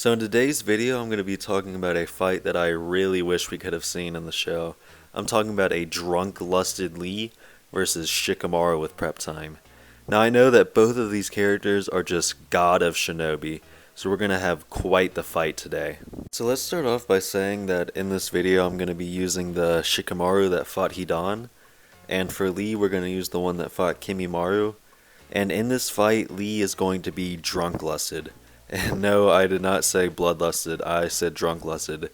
So in today's video, I'm going to be talking about a fight that I really wish we could have seen in the show. I'm talking about a drunk, lusted Lee versus Shikamaru with prep time. Now I know that both of these characters are just god of shinobi, so we're going to have quite the fight today. So let's start off by saying that in this video I'm going to be using the Shikamaru that fought Hidan, and for Lee we're going to use the one that fought Kimimaru. And in this fight, Lee is going to be drunk lusted. And no, I did not say bloodlusted, I said drunk lusted.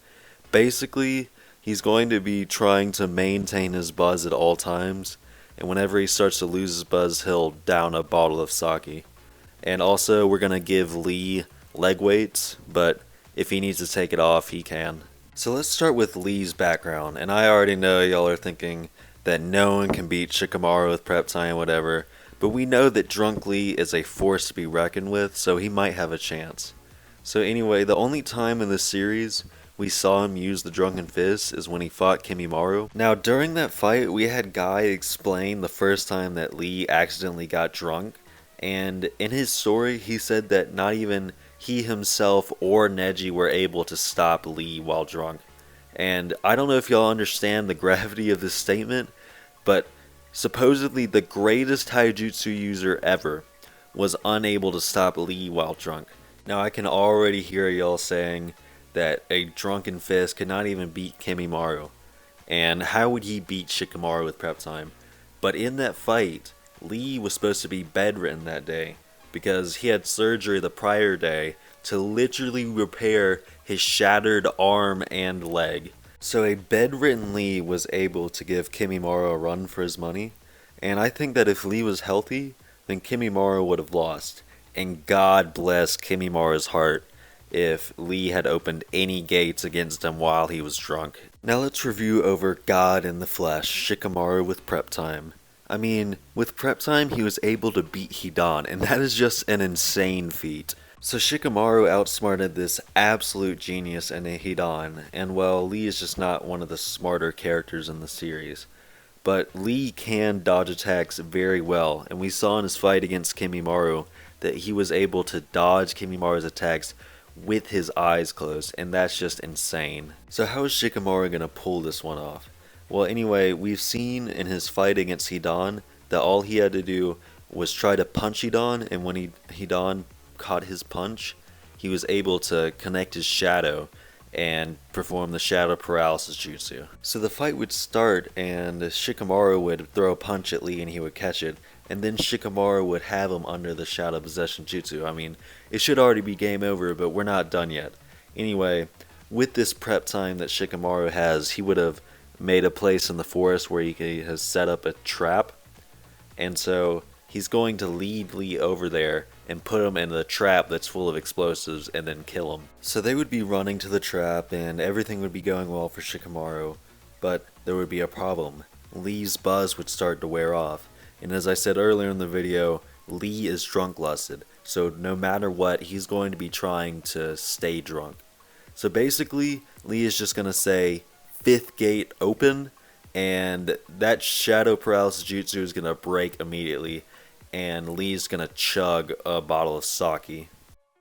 Basically, he's going to be trying to maintain his buzz at all times, and whenever he starts to lose his buzz, he'll down a bottle of sake. And also, we're going to give Lee leg weights, but if he needs to take it off, he can. So let's start with Lee's background, and I already know y'all are thinking that no one can beat Shikamaru with prep time, whatever. But we know that Drunk Lee is a force to be reckoned with, so he might have a chance. So anyway, the only time in this series we saw him use the Drunken Fist is when he fought Kimimaru. Now during that fight, we had Guy explain the first time that Lee accidentally got drunk, and in his story he said that not even he himself or Neji were able to stop Lee while drunk. And I don't know if y'all understand the gravity of this statement, but supposedly the greatest taijutsu user ever was unable to stop Lee while drunk. Now I can already hear y'all saying that a drunken fist could not even beat Kimimaru. And how would he beat Shikamaru with prep time? But in that fight, Lee was supposed to be bedridden that day because he had surgery the prior day to literally repair his shattered arm and leg. So a bedridden Lee was able to give Kimimaru a run for his money, and I think that if Lee was healthy, then Kimimaru would have lost. And God bless Kimimaru's heart if Lee had opened any gates against him while he was drunk. Now let's review over God in the flesh, Shikamaru with prep time. I mean, with prep time he was able to beat Hidan, and that is just an insane feat. So Shikamaru outsmarted this absolute genius in a Hidan, and well, Lee is just not one of the smarter characters in the series. But Lee can dodge attacks very well, and we saw in his fight against Kimimaru that he was able to dodge Kimimaru's attacks with his eyes closed, and that's just insane. So how is Shikamaru going to pull this one off? Well, anyway, we've seen in his fight against Hidan that all he had to do was try to punch Hidan, and when Hidan caught his punch, he was able to connect his shadow and perform the shadow paralysis jutsu. So the fight would start and Shikamaru would throw a punch at Lee and he would catch it, and then Shikamaru would have him under the shadow possession jutsu. I mean, it should already be game over, but we're not done yet. Anyway, with this prep time that Shikamaru has, he would have made a place in the forest where he has set up a trap, and so he's going to lead Lee over there and put him in the trap that's full of explosives and then kill him. So they would be running to the trap and everything would be going well for Shikamaru, but there would be a problem. Lee's buzz would start to wear off, and as I said earlier in the video, Lee is drunk lusted, so no matter what, he's going to be trying to stay drunk. So basically, Lee is just going to say, 5th gate open, and that shadow paralysis jutsu is going to break immediately, and Lee's gonna chug a bottle of sake.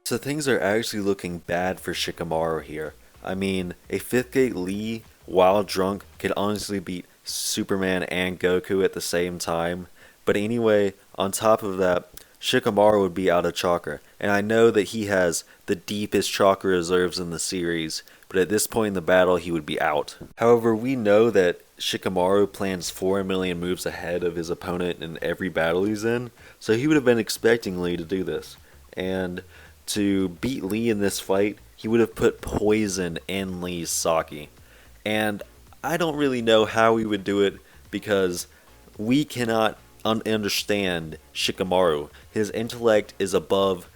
So things are actually looking bad for Shikamaru here. I mean, a 5th gate Lee, while drunk, could honestly beat Superman and Goku at the same time. But anyway, on top of that, Shikamaru would be out of chakra, and I know that he has the deepest chakra reserves in the series, but at this point in the battle he would be out. However, we know that Shikamaru plans 4 million moves ahead of his opponent in every battle he's in, so he would have been expecting Lee to do this. And to beat Lee in this fight, he would have put poison in Lee's sake. And I don't really know how he would do it because we cannot understand Shikamaru. His intellect is above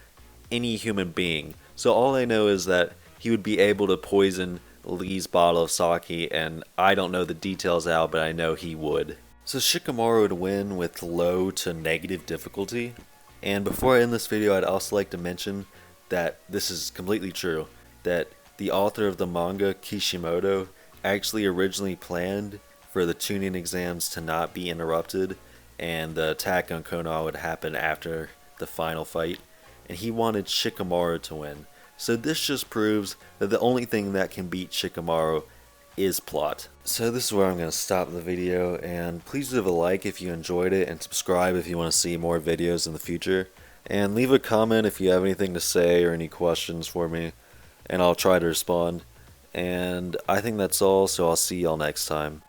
any human being. So all I know is that he would be able to poison Lee's bottle of sake, and I don't know the details out, but I know he would. So Shikamaru would win with low to negative difficulty. And before I end this video, I'd also like to mention that this is completely true, that the author of the manga, Kishimoto, actually originally planned for the Chunin exams to not be interrupted, and the attack on Konoha would happen after the final fight, and he wanted Shikamaru to win. So this just proves that the only thing that can beat Shikamaru is plot. So this is where I'm going to stop the video, and please leave a like if you enjoyed it, and subscribe if you want to see more videos in the future. And leave a comment if you have anything to say or any questions for me, and I'll try to respond. And I think that's all, so I'll see y'all next time.